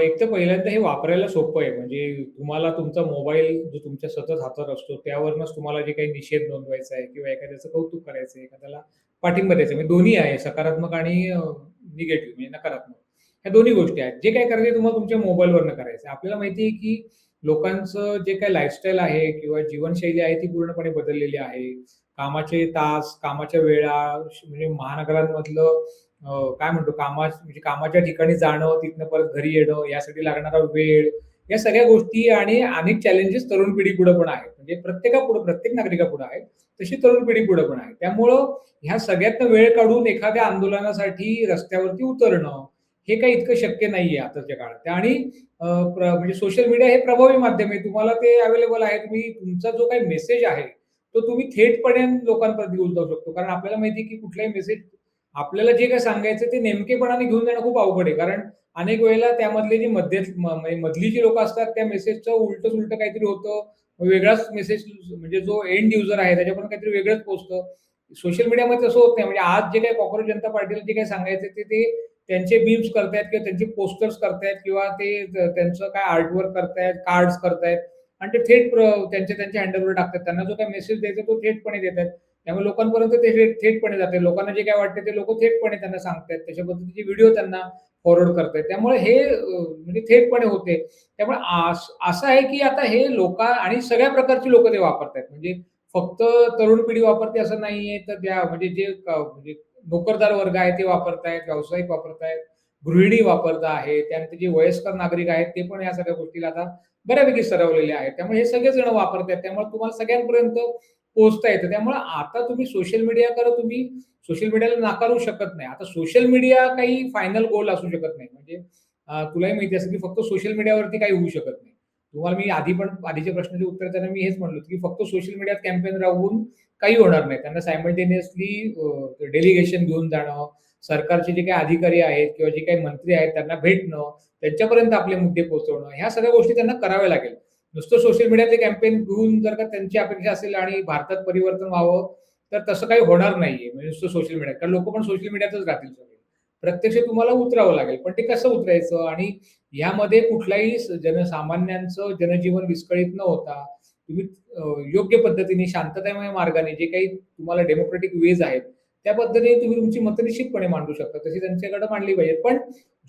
एक तर पहिल्यांदा हे वापरायला सोपं आहे. म्हणजे तुम्हाला तुमचा मोबाईल जो तुमच्या सतत हातात असतो, त्यावरूनच तुम्हाला जे काही निषेध नोंदवायचा आहे किंवा एखाद्याचं कौतुक करायचं आहे, एखाद्याला पाठिंबा द्यायचा आहे. म्हणजे दोन्ही आहे सकारात्मक आणि निगेटिव्ह म्हणजे नकारात्मक. ह्या दोन्ही गोष्टी आहेत. जे काही करायचं तुम्हाला तुमच्या मोबाईलवरनं करायचं आहे. आपल्याला माहिती आहे, की लोकांचं जे काही लाईफस्टाईल आहे किंवा जीवनशैली आहे ती पूर्णपणे बदललेली आहे. कामाचे तास, कामाच्या वेळा म्हणजे महानगरांमधलं काय म्हणतो म्हणजे कामाच्या ठिकाणी जाणं, तिथनं परत घरी येणं, यासाठी लागणारा वेळ, या सगळ्या गोष्टी आणि अनेक चॅलेंजेस तरुण पिढीपुढे पण आहेत. म्हणजे प्रत्येक नागरिकापुढे आहेत. तशी तरुण पिढीपुढे पण आहे. त्यामुळं ह्या सगळ्यातनं वेळ काढून एखाद्या आंदोलनासाठी रस्त्यावरती उतरणं, हे काही इतकं शक्य नाहीये आताच्या काळात. आणि म्हणजे सोशल मीडिया हे प्रभावी माध्यम आहे. तुम्हाला ते अवेलेबल आहे. तुम्ही तुमचा जो काही मेसेज आहे, तो तुम्ही थेटपणे लोकांपर्यंत घेऊन जाऊ शकतो. कारण आपल्याला माहिती आहे, की कुठलाही मेसेज आपल्याला जे काही सांगायचं ते नेमकेपणाने घेऊन जाणं खूप अवघड आहे. कारण अनेक वेळेला त्यामधले जे म्हणजे मधली जी लोकं असतात त्या मेसेजचं उलटं-सुलटं काहीतरी होतं. वेगळाच मेसेज म्हणजे जो एंड युजर आहे त्याच्यापर्यंत काहीतरी वेगळंच पोहोचतं. सोशल मीडियामध्ये तसं होत नाही. म्हणजे आज जे काही कॉकरोच जनता पार्टीला जे काही सांगायचं ते त्यांचे मीम्स करतायत किंवा त्यांचे पोस्टर्स करतायत किंवा ते त्यांचं काय आर्टवर्क करतायत, कार्ड्स करतायत आणि ते थेट त्यांच्या हँडलवर टाकतात. त्यांना जो काही मेसेज द्यायचा तो थेटपणे देतायत. त्यामुळे लोकांपर्यंत ते थेटपणे जाते. लोकांना जे काय वाटतं ते लोकं थेटपणे त्यांना सांगतायत. तशा पद्धतीचे व्हिडिओ त्यांना फॉरवर्ड करतायत. त्यामुळे हे म्हणजे थेटपणे होते. त्यामुळे असं आहे की आता हे आणि सगळ्या प्रकारची लोकं ते वापरतायत. म्हणजे फक्त तरुण पिढी वापरते असं नाहीये. तर त्या म्हणजे म्हणजे नोकरदार वर्ग आहे ते वापरतायत, व्यावसायिक वापरतायत, गृहिणी वापरत आहेत. त्यानंतर जे वयस्कर नागरिक आहेत ते पण या सगळ्या गोष्टीला आता बऱ्यापैकी सरावलेले आहेत. त्यामुळे हे सगळेच जण वापरतायत. त्यामुळे तुम्हाला सगळ्यांपर्यंत पोहोचता येतं. त्यामुळे आता तुम्ही सोशल मीडियाला नाकारू शकत नाही. आता सोशल मीडिया काही फायनल गोल असू शकत नाही. म्हणजे तुलाही माहिती असेल, की फक्त सोशल मीडियावरती काही होऊ शकत नाही. तुम्हाला मी आधीच्या प्रश्नाचे उत्तर देताना मी हेच म्हणलो, की फक्त सोशल मीडियात कॅम्पेन राबवून काही होणार नाही. त्यांना सायमल्टेनियसली डेलिगेशन घेऊन जाणं, सरकारचे जे काही अधिकारी आहेत किंवा जे काही मंत्री आहेत त्यांना भेटणं, त्यांच्यापर्यंत आपले मुद्दे पोहोचवणं, ह्या सगळ्या गोष्टी त्यांना कराव्या लागेल. नुसतं सोशल मीडियाचे कॅम्पेन घेऊन जर का त्यांची अपेक्षा असेल आणि भारतात परिवर्तन व्हावं, तर तसं काही होणार नाहीये. म्हणजे नुसतं सोशल मीडिया. कारण लोकं पण सोशल मीडियातच राहतील सगळे. प्रत्यक्ष तुम्हाला उतरावं लागेल. पण ते कसं उतरायचं आणि यामध्ये कुठल्याही जनसामान्यांचं जनजीवन विस्कळीत न होता तुम्ही योग्य पद्धतीने शांततामय मार्गाने जे काही तुम्हाला डेमोक्रॅटिक वेज आहेत, त्या पद्धतीने तुम्ही तुमची मतं निश्चितपणे मांडू शकता. तशी त्यांच्याकडे मांडली पाहिजे. पण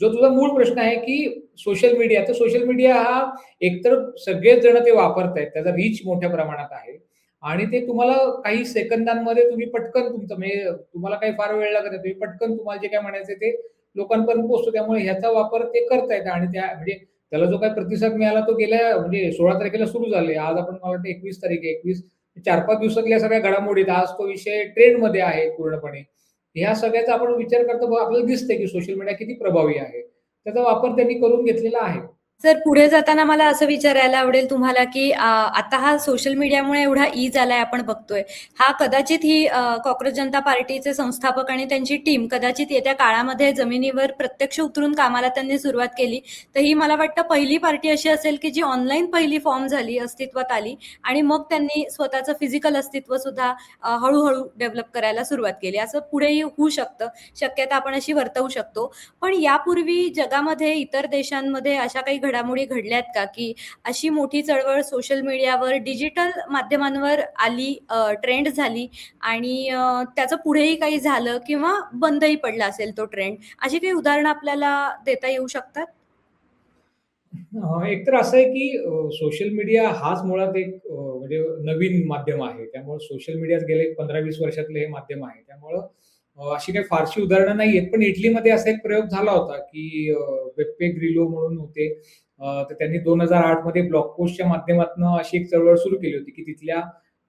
जो तुझा मूळ प्रश्न आहे, की सोशल मीडिया हा एकतर सगळेच जण ते वापरतायत. त्याचा रीच मोठ्या प्रमाणात आहे आणि ते तुम्हाला काही सेकंदांमध्ये तुम्ही पटकन तुमचं म्हणजे तुम्हाला काही फार वेळ लागत नाही. तुम्ही पटकन तुम्हाला जे काही म्हणायचं ते लोकांपर्यंत पोहोचतो. त्यामुळे ह्याचा वापर ते करतायत आणि म्हणजे त्याला जो काही प्रतिसाद मिळाला तो गेल्या म्हणजे 16 तारखेला सुरू झाले. आज आपण मला वाटतं 21 तारीख आहे. 4-5 दिवसातल्या सगळ्या घडामोडीत आज तो विषय ट्रेंडमध्ये आहे पूर्णपणे. ह्या सगळ्याचा आपण विचार करता आपल्याला दिसतंय, की सोशल मीडिया किती प्रभावी आहे. त्याचा वापर त्यांनी करून घेतलेला आहे. सर, पुढे जाताना मला असं विचारायला आवडेल तुम्हाला, की आता हा सोशल मीडियामुळे एवढा ईज आलाय आपण बघतोय. हा कदाचित ही कॉकरोच जनता पार्टीचे संस्थापक आणि त्यांची टीम कदाचित येत्या काळामध्ये जमिनीवर प्रत्यक्ष उतरून कामाला त्यांनी सुरुवात केली. तर ही मला वाटतं पहिली पार्टी अशी असेल, की जी ऑनलाईन पहिली फॉर्म झाली, अस्तित्वात आली आणि मग त्यांनी स्वतःचं फिजिकल अस्तित्व सुद्धा हळूहळू डेव्हलप करायला सुरुवात केली. असं पुढेही होऊ शकतं. शक्यता आपण अशी वर्तवू शकतो. पण यापूर्वी जगामध्ये इतर देशांमध्ये अशा काही घडामोडी घडल्यात का, की अशी मोठी चळवळ सोशल मीडियावर, डिजिटल माध्यमांवर आली, ट्रेंड झाली आणि त्याचं पुढेही काही झालं किंवा बंदही पडला असेल तो ट्रेंड. अशी काही उदाहरणं आपल्याला देता येऊ शकतात? एक तर असं आहे की सोशल मीडिया हाच मुळात एक म्हणजे नवीन माध्यम आहे. त्यामुळे सोशल मीडियात गेले 15-20 वर्षातलं हे माध्यम आहे. त्यामुळं अशी काही फारशी उदाहरणं नाहीयेत. पण इटलीमध्ये असा एक प्रयोग झाला होता की बेप्पे ग्रिलो म्हणून होते. तर त्यांनी 2008 मध्ये ब्लॉग पोस्टच्या माध्यमातून अशी एक चळवळ सुरू केली होती की तिथल्या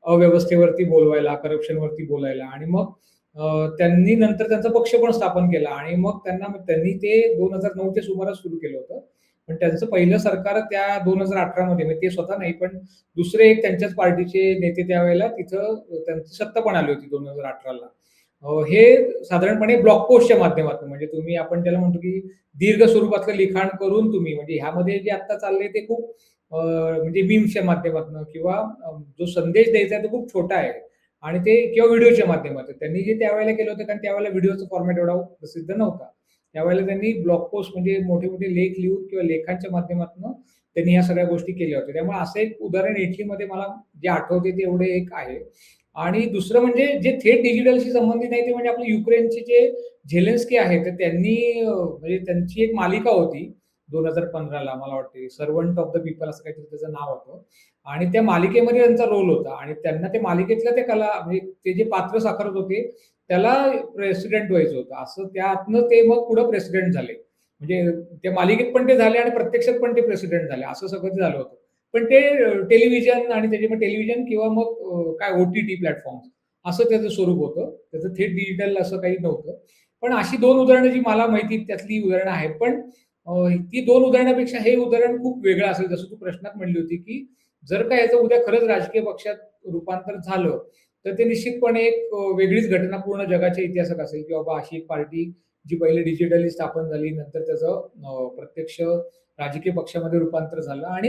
अव्यवस्थेवरती बोलवायला, करप्शनवरती बोलायला आणि मग त्यांनी नंतर त्यांचा पक्ष पण स्थापन केला आणि मग त्यांनी ते 2009च्या सुमारास सुरू केलं होतं. पण त्यांचं पहिलं सरकार त्या 2018 मध्ये म्हणजे ते स्वतः नाही, पण दुसरे एक त्यांच्याच पार्टीचे नेते त्यावेळेला तिथं त्यांची सत्ता पण आली होती 2018 ला. हे साधारणपणे ब्लॉग पोस्टच्या माध्यमातून म्हणजे आपण त्याला म्हणतो की दीर्घ स्वरूपातलं लिखाण करून तुम्ही म्हणजे ह्यामध्ये जे आता चाललंय ते खूप म्हणजे मीम्सच्या माध्यमातून किंवा जो संदेश द्यायचा आहे तो खूप छोटा आहे आणि ते किंवा व्हिडिओच्या माध्यमातून. त्यांनी जे त्यावेळेला केलं होतं कारण त्यावेळेला व्हिडिओचा फॉर्मॅट एवढा प्रसिद्ध नव्हता. त्यावेळेला त्यांनी ब्लॉग पोस्ट म्हणजे मोठे-मोठे लेख लिहून किंवा लेखांच्या माध्यमातून त्यांनी ह्या सगळ्या गोष्टी केल्या होत्या. त्यामुळे असं एक उदाहरण इटलीमध्ये मला जे आठवते ते एवढे एक आहे. आणि दुसरं म्हणजे जे थेट डिजिटलशी संबंधित आहे ते म्हणजे आपले युक्रेनचे जे झेलेन्स्की आहेत, तर त्यांनी म्हणजे त्यांची एक मालिका होती 2015 ला मला वाटते, सर्व्हंट ऑफ द पीपल असं काहीतरी त्याचं नाव होतं. आणि त्या मालिकेमध्ये त्यांचा रोल होता आणि त्यांना त्या मालिकेतल्या त्या म्हणजे ते जे पात्र साकारत होते, त्याला प्रेसिडेंट व्हायचं होतं. असं त्यातनं ते मग पुढे प्रेसिडेंट झाले. म्हणजे त्या मालिकेत पण ते झाले आणि प्रत्यक्षात पण ते प्रेसिडेंट झाले. असं सगळं ते झालं होतं. पण ते टेलिव्हिजन आणि त्याचे मग टेलिव्हिजन किंवा मग काय ओ-टी-टी प्लॅटफॉर्म्स असं त्याचं स्वरूप होतं. त्याचं थेट डिजिटल असं काही नव्हतं. पण अशी 2 उदाहरणं जी मला माहिती आहेत त्यातली उदाहरणं आहेत. पण ती 2 उदाहरणापेक्षा हे उदाहरण खूप वेगळं असेल. जसं तू प्रश्नात म्हणली होती, की जर का याचं उद्या खरंच राजकीय पक्षात रूपांतर झालं, तर ते निश्चितपणे एक वेगळीच घटना पूर्ण जगाच्या इतिहासात असेल, की बाबा अशी एक पार्टी जी पहिले डिजिटली स्थापन झाली, नंतर त्याचं प्रत्यक्ष राजकीय पक्षामध्ये रूपांतर झालं आणि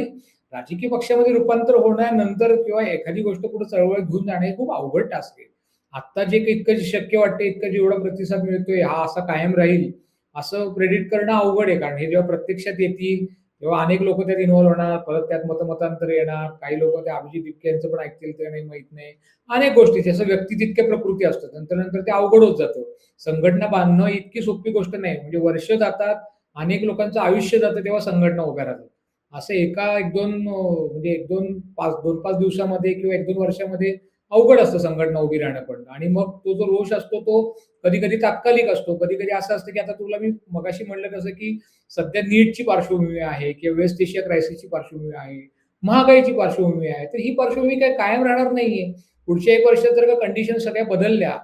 राजकीय पक्षामध्ये रूपांतर होण्यानंतर किंवा एखादी गोष्ट पुढे चळवळ घेऊन जाणे हे खूप अवघड टास्क आहे. आत्ता जे काही इतकं शक्य वाटतं, इतकं जेवढा प्रतिसाद मिळतोय, हा असा कायम राहील, असं प्रेडिक्ट करणं अवघड आहे. कारण हे जेव्हा प्रत्यक्षात येतील, तेव्हा अनेक लोकं त्यात इन्व्हॉल्व होणार. परत त्यात मतमतांतर येणार. काही लोकं त्या अभिजित दिपके यांचं पण ऐकतील का नाही माहीत नाही. अनेक गोष्टी जसं व्यक्ती तितक्या प्रकृती असतात. नंतर ते अवघड होत जातं. संघटना बांधणं इतकी सोपी गोष्ट नाही. म्हणजे वर्ष जातात, अनेक लोकांचं आयुष्य जातं तेव्हा संघटना उभ्या राहतात. असं एका 1-2 म्हणजे 2-5 दिवसामध्ये किंवा 1-2 वर्षामध्ये अवघड असतं संघटना उभी राहणं पण. आणि मग तो जो रोष असतो तो कधी-कधी तात्कालिक असतो. कधी-कधी असं असतं की आता तुला मी मगाशी म्हटलं तसं की सध्या नीटची पार्श्वभूमी आहे किंवा वेस्ट एशिया क्रायसिसची पार्श्वभूमी आहे, महागाईची पार्श्वभूमी आहे. तर ही पार्श्वभूमी काही कायम राहणार नाहीये. पुढच्या 1 वर्षात जर का कंडिशन सगळ्या बदलल्या,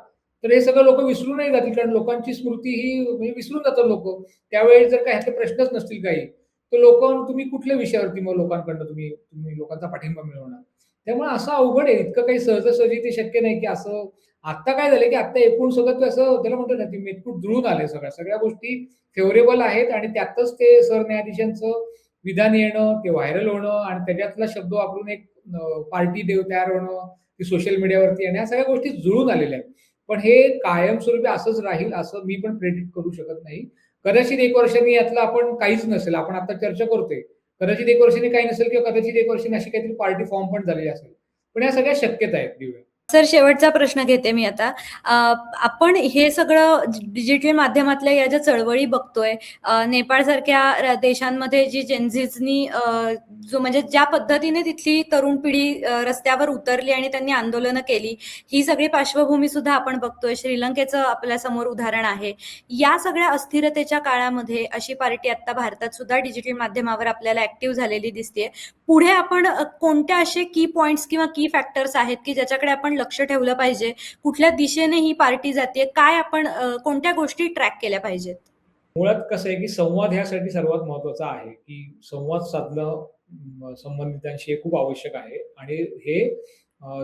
तर हे सगळं लोकं विसरून नाही जातील. कारण लोकांची स्मृती ही म्हणजे विसरून जातात लोकं. त्यावेळी जर का ह्यातले प्रश्नच नसतील काही, तर तुम्ही कुठल्या विषयावरती मग लोकांकडनं तुम्ही तुम्ही लोकांचा पाठिंबा मिळवणार? त्यामुळे असं अवघड आहे. इतकं काही सहजासहजी ते शक्य नाही, की असं आत्ता काय झालंय, की आत्ता एकूण सगळं ते असं त्याला म्हणतो ना, ते मेतकूट जुळून आलंय सगळ्या. सगळ्या गोष्टी फेव्हरेबल आहेत आणि त्यातच ते सरन्यायाधीशांचं विधान येणं, ते व्हायरल होणं आणि त्याच्यातला शब्द वापरून एक पार्टी तयार होणं, ती सोशल मीडियावरती येणं, ह्या सगळ्या गोष्टी जुळून आलेल्या आहेत. पण हे कायमस्वरूपी असंच राहील असं मी पण प्रेडिक्ट करू शकत नाही. कदाचित 1 वर्षांनी यातलं आपण काहीच नसेल. आपण आता चर्चा करतोय. कदाचित 1 वर्षांनी काही नसेल किंवा कदाचित 1 वर्षांनी अशी काहीतरी पार्टी फॉर्म पण झालेली असेल. पण या सगळ्या शक्यता आहेत दिव्या. सर, शेवटचा प्रश्न घेते मी आता. आपण हे सगळं डिजिटल माध्यमातल्या या ज्या चळवळी बघतोय, नेपाळसारख्या देशांमध्ये जी जेनझीजनी जो म्हणजे ज्या पद्धतीने तिथली तरुण पिढी रस्त्यावर उतरली आणि त्यांनी आंदोलनं केली, ही सगळी पार्श्वभूमी सुद्धा आपण बघतोय. श्रीलंकेचं आपल्यासमोर उदाहरण आहे. या सगळ्या अस्थिरतेच्या काळामध्ये अशी पार्टी आता भारतात सुद्धा डिजिटल माध्यमावर आपल्याला ऍक्टिव्ह झालेली दिसतेय. पुढे आपण कोणत्या असे की पॉइंट्स किंवा की फॅक्टर्स आहेत की ज्याच्याकडे आपण लक्ष ठेवलं पाहिजे? कुठल्या दिशेने ही पार्टी जाते? काय आपण कोणत्या गोष्टी ट्रॅक केल्या पाहिजेत? मुळात कसं आहे, की संवाद ह्यासाठी सर्वात महत्त्वाचा आहे, की संवाद साधणं संबंधितांशी हे खूप आवश्यक आहे आणि हे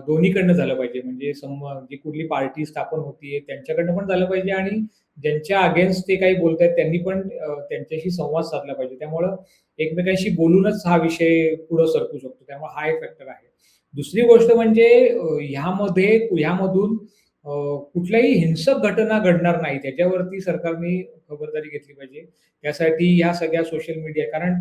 दोन्हीकडनं झालं पाहिजे. म्हणजे जी कुठली पार्टी स्थापन होतीये त्यांच्याकडनं पण झालं पाहिजे आणि ज्यांच्या अगेन्स्ट ते काही बोलतायत त्यांनी पण त्यांच्याशी संवाद साधला पाहिजे. त्यामुळं एकमेकांशी बोलूनच हा विषय पुढे सरकू शकतो. त्यामुळे हा एक फॅक्टर आहे. दुसरी गोष्ट म्हणजे ह्यामधून कुठल्याही हिंसक घटना घडणार नाही त्याच्यावरती सरकारने खबरदारी घेतली पाहिजे. त्यासाठी ह्या सगळ्या सोशल मीडिया कारण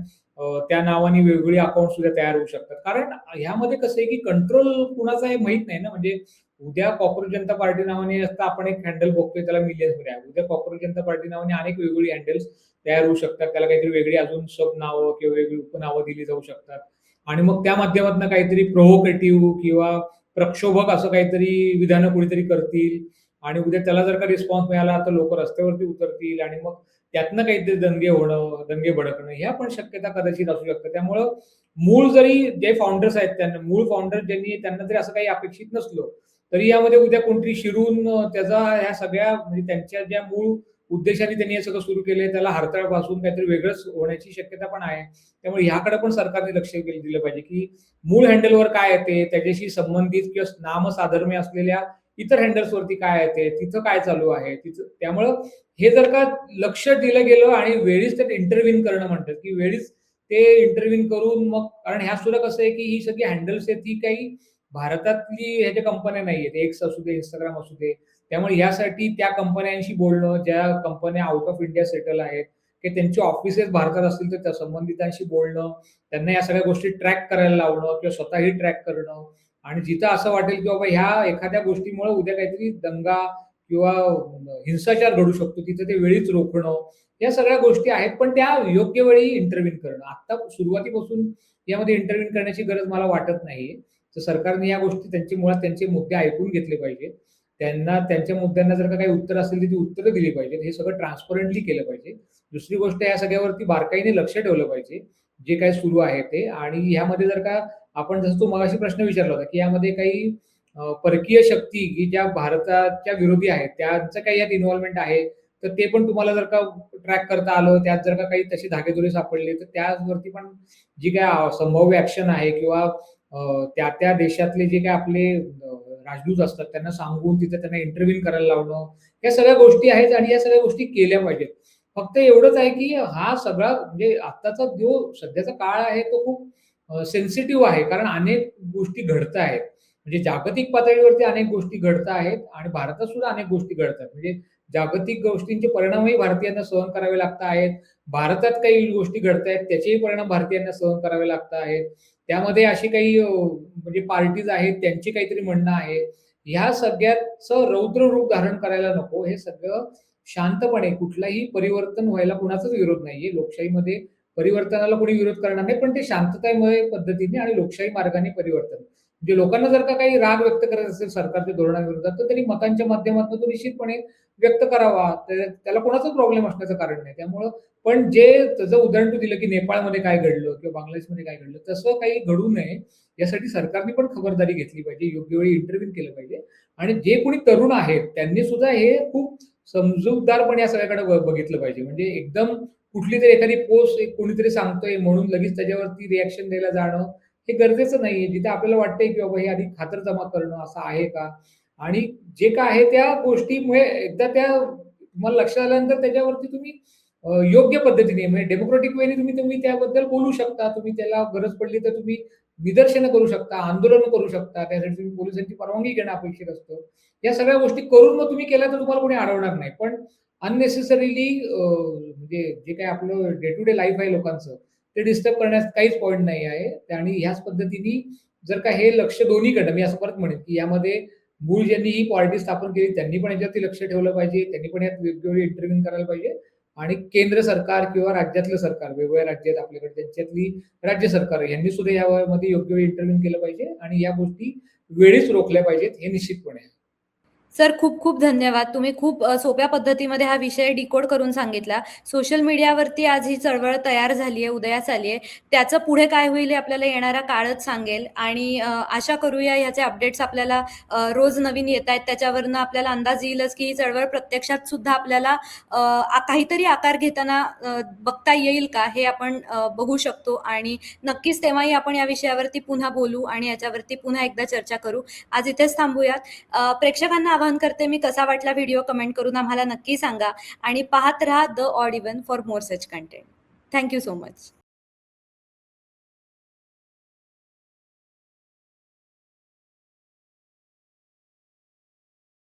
त्या नावाने वेगवेगळी अकाउंट सुद्धा तयार होऊ शकतात. कारण ह्यामध्ये कसं आहे, की कंट्रोल कुणाचा आहे माहीत नाही ना. म्हणजे उद्या कॉकरोच जनता पार्टी नावाने आता आपण एक हँडल बघतोय त्याला मिलियन्समध्ये आहे. उद्या कॉकरोच जनता पार्टी नावाने अनेक वेगवेगळी हँडल्स तयार होऊ शकतात. त्याला काहीतरी वेगळी अजून सब नावं किंवा वेगळी उपनावं दिली जाऊ शकतात. आणि मग त्या माध्यमातून काहीतरी प्रोव्होकेटिव्ह किंवा प्रक्षोभक असं काहीतरी विधानं कुणीतरी करतील आणि उद्या त्याला जर का रिस्पॉन्स मिळाला तर लोकं रस्त्यावरती उतरतील आणि मग त्यातनं काहीतरी दंगे होणं, दंगे भडकणं ह्या पण शक्यता कदाचित असू शकतात. त्यामुळं मूळ जरी जे फाउंडर्स आहेत त्यांना मूळ फाउंडर ज्यांनी त्यांना जरी असं काही अपेक्षित नसलं, तरी यामध्ये उद्या कोणतरी शिरून त्याचा ह्या सगळ्या म्हणजे त्यांच्या ज्या मूळ उद्देशाने त्यांनी हे सगळं सुरू केलंय त्याला हरताळ फासून काहीतरी वेगळंच होण्याची शक्यता पण आहे. त्यामुळे ह्याकडे पण सरकारने लक्ष दिलं पाहिजे, की मूळ हँडलवर काय येते, त्याच्याशी संबंधित किंवा नामसाधर्म्य असलेल्या इतर हँडल्सवरती काय येते, तिथं काय चालू आहे, तिथं त्यामुळं हे जर का लक्ष दिलं गेलं आणि वेळीच त्यात इंटरव्हीन करणं म्हणतात, की वेळीच ते इंटरव्हीन करून मग कारण ह्यात सुद्धा कसं आहे, की ही सगळी हँडल्स आहेत ही काही भारतातली ह्याच्या कंपन्या नाहीयेत. X असू दे, Instagram असू दे. त्यामुळे यासाठी त्या कंपन्यांशी बोलणं, ज्या कंपन्या आउट ऑफ इंडिया सेटल आहेत, की त्यांची ऑफिसेस भारतात असतील तर त्या संबंधितांशी बोलणं, त्यांना या सगळ्या गोष्टी ट्रॅक करायला लावणं किंवा स्वतःही ट्रॅक करणं आणि जिथं असं वाटेल, की बाबा ह्या एखाद्या गोष्टीमुळे उद्या काहीतरी दंगा किंवा हिंसाचार घडू शकतो, तिथं ते वेळीच रोखणं. या सगळ्या गोष्टी आहेत, पण त्या योग्य वेळी इंटरव्हीन करणं. आता सुरुवातीपासून यामध्ये इंटरव्हीन करण्याची गरज मला वाटत नाहीये. तर सरकारने या गोष्टी त्यांची मुळात त्यांचे मुद्दे ऐकून घेतले पाहिजेत. त्यांना त्यांच्या मुद्द्यांना जर का काही उत्तर असेल, तर ती उत्तरं दिली पाहिजेत. हे सगळं ट्रान्सपरंटली केलं पाहिजे. दुसरी गोष्ट या सगळ्यावरती बारकाईने लक्ष ठेवलं पाहिजे, जे काही सुरू आहे ते. आणि ह्यामध्ये जर का आपण जसं तू मगाशी प्रश्न विचारला होता, की यामध्ये काही परकीय शक्ती की ज्या भारताच्या विरोधी आहेत, त्यांचं काही यात इन्व्हॉल्वमेंट आहे, तर ते पण तुम्हाला जर का ट्रॅक करता आलं, त्यात जर का काही तसे धागेदोरे सापडले, तर त्यावरती पण जी काही संभाव्य ॲक्शन आहे किंवा त्या देशातले जे काही आपले राजदूत असतात, त्यांना सांगून तिथे त्यांना इंटरव्ह्यू करायला लावणं, या सगळ्या गोष्टी आहेत आणि या सगळ्या गोष्टी केल्या पाहिजेत. फक्त एवढंच आहे, की हा सगळा म्हणजे आत्ताचा जो सध्याचा काळ आहे, तो खूप सेन्सिटिव्ह आहे. कारण अनेक गोष्टी घडताहेत. म्हणजे जागतिक पातळीवरती अनेक गोष्टी घडत आहेत आणि भारतात सुद्धा अनेक गोष्टी घडतात. म्हणजे जागतिक गोष्टींचे परिणामही भारतीयांना सहन करावे लागत आहेत. भारतात काही गोष्टी घडतायत त्याचेही परिणाम भारतीयांना सहन करावे लागत आहेत. त्यामध्ये अशी काही म्हणजे पार्टीज आहेत त्यांची काहीतरी म्हणणं आहे. ह्या सगळ्याचं रौद्र रूप धारण करायला नको. हे सगळं शांतपणे कुठलाही परिवर्तन व्हायला कुणाचाच विरोध नाहीये. लोकशाहीमध्ये परिवर्तनाला कोणी विरोध करणार नाही, पण ते शांततामय पद्धतीने आणि लोकशाही मार्गाने परिवर्तन. म्हणजे लोकांना जर का काही राग व्यक्त करायचा असेल सरकारच्या धोरणाविरोधात, तर त्यांनी मतांच्या माध्यमातून तो निश्चितपणे व्यक्त करावा. त्याला कोणाचाच प्रॉब्लेम असण्याचं कारण नाही. त्यामुळं पण जे त्याचं उदाहरण तू दिलं, की नेपाळमध्ये काय घडलं किंवा बांगलादेशमध्ये काय घडलं, तसं काही घडू नये यासाठी सरकारने पण खबरदारी घेतली पाहिजे. योग्य वेळी इंटरव्ह्यू केलं पाहिजे आणि जे कोणी तरुण आहेत त्यांनी सुद्धा हे खूप समजूतदारपणे या सगळ्याकडे बघितलं पाहिजे. म्हणजे एकदम कुठलीतरी एखादी पोस्ट कोणीतरी सांगतोय म्हणून लगेच त्याच्यावरती रिएक्शन द्यायला जाणं हे गरजेचं नाहीये. जिथे आपल्याला वाटतंय, की बाबा हे आधी खातरजमा करणं असं आहे का? आणि जे काय आहे त्या गोष्टीमुळे एकदा त्या तुम्हाला लक्षात आल्यानंतर त्याच्यावरती तुम्ही योग्य पद्धतीने म्हणजे डेमोक्रॅटिक वेने तुम्ही तुम्ही त्याबद्दल बोलू शकता. तुम्ही त्याला गरज पडली तर तुम्ही निदर्शनं करू शकता, आंदोलनं करू शकता. त्यासाठी तुम्ही पोलिसांची परवानगी घेणं अपेक्षित असतं. या सगळ्या गोष्टी करून मग तुम्ही केल्या तर तुम्हाला कोणी अडवणार नाही. पण अननेसेसरीली म्हणजे जे काही आपलं डे टू डे लाईफ आहे लोकांचं, ते डिस्टर्ब करण्यास काहीच पॉइंट नाही आहे. आणि ह्याच पद्धतीने जर का हे लक्ष दोन्हीकडनं मी असं परत म्हणेन, की यामध्ये मूळ ज्यांनी ही पार्टी स्थापन केली त्यांनी पण याच्यावरती लक्ष ठेवलं पाहिजे. त्यांनी पण यात योग्य वेळी इंटरव्ह्यू करायला पाहिजे. आणि केंद्र सरकार किंवा राज्यातलं सरकार, वेगवेगळ्या राज्य आहेत आपल्याकडे, त्यांच्यातली राज्य सरकार यांनी सुद्धा यामध्ये योग्य वेळी इंटरव्ह्यू केलं पाहिजे आणि या गोष्टी वेळीच रोखल्या पाहिजेत, हे निश्चितपणे आहे. सर खूप खूप धन्यवाद. तुम्ही खूप सोप्या पद्धतीमध्ये हा विषय डिकोड करून सांगितला. सोशल मीडियावरती आज ही चळवळ तयार झाली आहे, उदयास आली आहे. त्याचं पुढे काय होईल हे आपल्याला येणारा काळच सांगेल आणि आशा करूया ह्याचे अपडेट्स आपल्याला रोज नवीन येतायत. त्याच्यावरनं आपल्याला अंदाज येईलच की ही चळवळ प्रत्यक्षात सुद्धा आपल्याला काहीतरी आकार घेताना बघता येईल का हे आपण बघू शकतो आणि नक्कीच तेव्हाही आपण या विषयावरती पुन्हा बोलू आणि याच्यावरती पुन्हा एकदा चर्चा करू. आज इथेच थांबूयात. प्रेक्षकांना आवाहन करते मी, कसा वाटला व्हिडिओ कमेंट करून आम्हाला नक्की सांगा आणि पाहत राहा the odd even for more such content. Thank you so much.